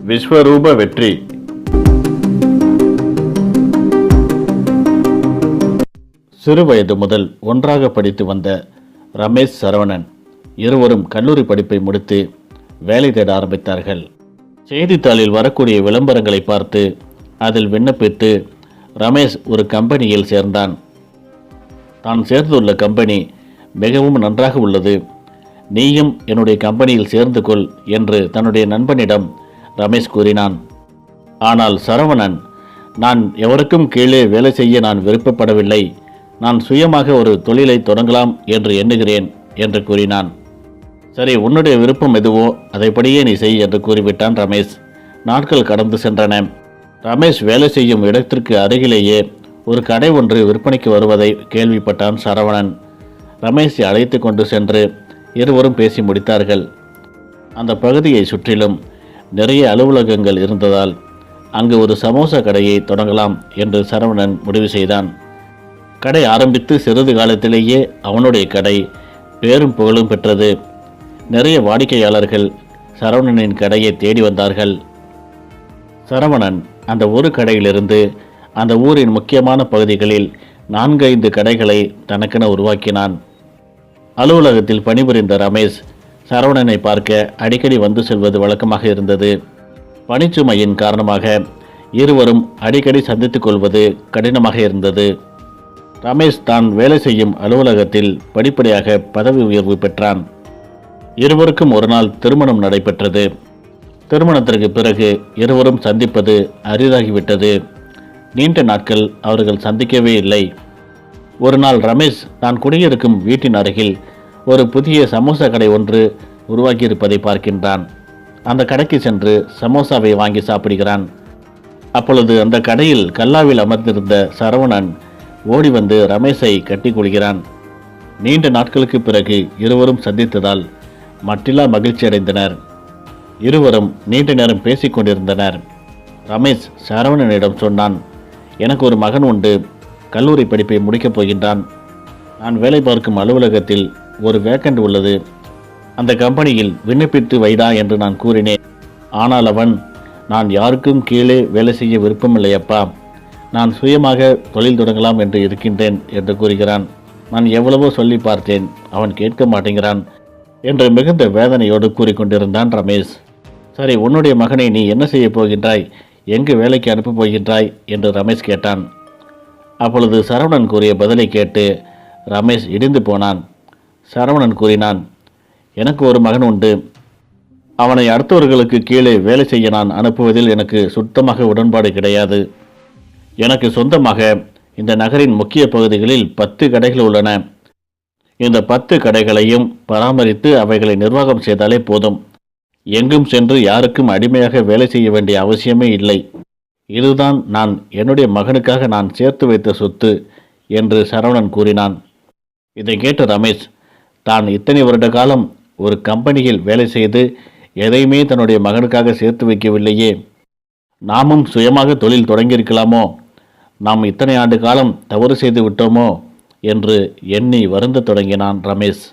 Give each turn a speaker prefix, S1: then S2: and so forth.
S1: விஸ்வரூப வெற்றி. சிறுவயது முதல் ஒன்றாக படித்து வந்த ரமேஷ், சரவணன் இருவரும் கல்லூரி படிப்பை முடித்து வேலை தேட ஆரம்பித்தார்கள். செய்தித்தாளில் வரக்கூடிய விளம்பரங்களை பார்த்து அதில் விண்ணப்பித்து ரமேஷ் ஒரு கம்பெனியில் சேர்ந்தான். தான் சேர்ந்துள்ள கம்பெனி மிகவும் நன்றாக உள்ளது, நீயும் என்னுடைய கம்பெனியில் சேர்ந்து கொள் என்று தன்னுடைய நண்பனிடம் ரமேஷ் கூறினான். ஆனால் சரவணன், நான் எவருக்கும் கீழே வேலை செய்ய நான் விருப்பப்படவில்லை, நான் சுயமாக ஒரு தொழிலை தொடங்கலாம் என்று எண்ணுகிறேன் என்று கூறினான். சரி, உன்னுடைய விருப்பம் எதுவோ அதைப்படியே நீ செய் என்று கூறிவிட்டான் ரமேஷ். நாட்கள் கடந்து சென்றன. ரமேஷ் வேலை செய்யும் இடத்திற்கு அருகிலேயே ஒரு கடை ஒன்று விற்பனைக்கு வருவதை கேள்விப்பட்டான் சரவணன். ரமேஷை அழைத்து கொண்டு சென்று இருவரும் பேசி முடித்தார்கள். அந்த பகுதியை சுற்றிலும் நிறைய அலுவலகங்கள் இருந்ததால் அங்கு ஒரு சமோசா கடையை தொடங்கலாம் என்று சரவணன் முடிவு செய்தான். கடை ஆரம்பித்து சிறிது காலத்திலேயே அவனுடைய கடை பேரும் புகழும் பெற்றது. நிறைய வாடிக்கையாளர்கள் சரவணனின் கடையை தேடி வந்தார்கள். சரவணன் அந்த ஒரு கடையிலிருந்து அந்த ஊரின் முக்கியமான பகுதிகளில் 4-5 கடைகளை தனக்கென உருவாக்கினான். அலுவலகத்தில் பணிபுரிந்த ரமேஷ் சரவணனை பார்க்க அடிக்கடி வந்து செல்வது வழக்கமாக இருந்தது. பணிச்சுமையின் காரணமாக இருவரும் அடிக்கடி சந்தித்துக் கொள்வது கடினமாக இருந்தது. ரமேஷ் தான் வேலை செய்யும் அலுவலகத்தில் படிப்படியாக பதவி உயர்வு பெற்றான். இருவருக்கும் ஒரு நாள் திருமணம் நடைபெற்றது. திருமணத்திற்கு பிறகு இருவரும் சந்திப்பது அரிதாகிவிட்டது. நீண்ட நாட்கள் அவர்கள் சந்திக்கவே இல்லை. ஒரு நாள் ரமேஷ் தான் குடியிருக்கும் வீட்டின் அருகில் ஒரு புதிய சமோசா கடை ஒன்று உருவாக்கியிருப்பதை பார்க்கின்றான். அந்த கடைக்கு சென்று சமோசாவை வாங்கி சாப்பிடுகிறான். அப்பொழுது அந்த கடையில் கல்லாவில் அமர்ந்திருந்த சரவணன் ஓடி வந்து ரமேஷை கட்டி கொள்கிறான். நீண்ட நாட்களுக்கு பிறகு இருவரும் சந்தித்ததால் மட்டில்லா மகிழ்ச்சி அடைந்தனர். இருவரும் நீண்ட நேரம் பேசிக் கொண்டிருந்தனர். ரமேஷ் சரவணனிடம் சொன்னான், எனக்கு ஒரு மகன் உண்டு, கல்லூரி படிப்பை முடிக்கப் போகின்றான். நான் வேலை பார்க்கும் அலுவலகத்தில் ஒரு வேக்கண்ட் உள்ளது, அந்த கம்பெனியில் விண்ணப்பித்து வைடா என்று நான் கூறினேன். ஆனால் அவன், நான் யாருக்கும் கீழே வேலை செய்ய விருப்பமில்லையப்பா, நான் சுயமாக தொழில் தொடங்கலாம் என்று இருக்கின்றேன் என்று கூறுகிறான். நான் எவ்வளவோ சொல்லி பார்த்தேன், அவன் கேட்க மாட்டேங்கிறான் என்று மிகுந்த வேதனையோடு கூறிக்கொண்டிருந்தான் ரமேஷ். சரி, உன்னுடைய மகனை நீ என்ன செய்ய போகின்றாய், எங்கு வேலைக்கு அனுப்பப் போகின்றாய் என்று ரமேஷ் கேட்டான். அப்பொழுது சரவணன் கூறிய பதிலை கேட்டு ரமேஷ் இடிந்து போனான். சரவணன் கூறினான், எனக்கு ஒரு மகன் உண்டு, அவனை அடுத்தவர்களுக்கு கீழே வேலை செய்ய நான் அனுப்புவதில் எனக்கு சுத்தமாக உடன்பாடு கிடையாது. எனக்கு சொந்தமாக இந்த நகரின் முக்கிய பகுதிகளில் 10 கடைகள் உள்ளன. இந்த 10 கடைகளையும் பராமரித்து அவைகளை நிர்வாகம் செய்தாலே போதும். எங்கும் சென்று யாருக்கும் அடிமையாக வேலை செய்ய வேண்டிய அவசியமே இல்லை. இதுதான் நான் என்னுடைய மகனுக்காக நான் சேர்த்து வைத்த சொத்து என்று சரவணன் கூறினான். இதை கேட்ட ரமேஷ், தான் இத்தனை வருட காலம் ஒரு கம்பெனியில் வேலை செய்து எதையுமே தன்னுடைய மகனுக்காக சேர்த்து வைக்கவில்லையே, நாமும் சுயமாக தொழில் தொடங்கியிருக்கலாமோ, நாம் இத்தனை ஆண்டு காலம் தவறு செய்து விட்டோமோ என்று எண்ணி வருந்த தொடங்கினான் ரமேஷ்.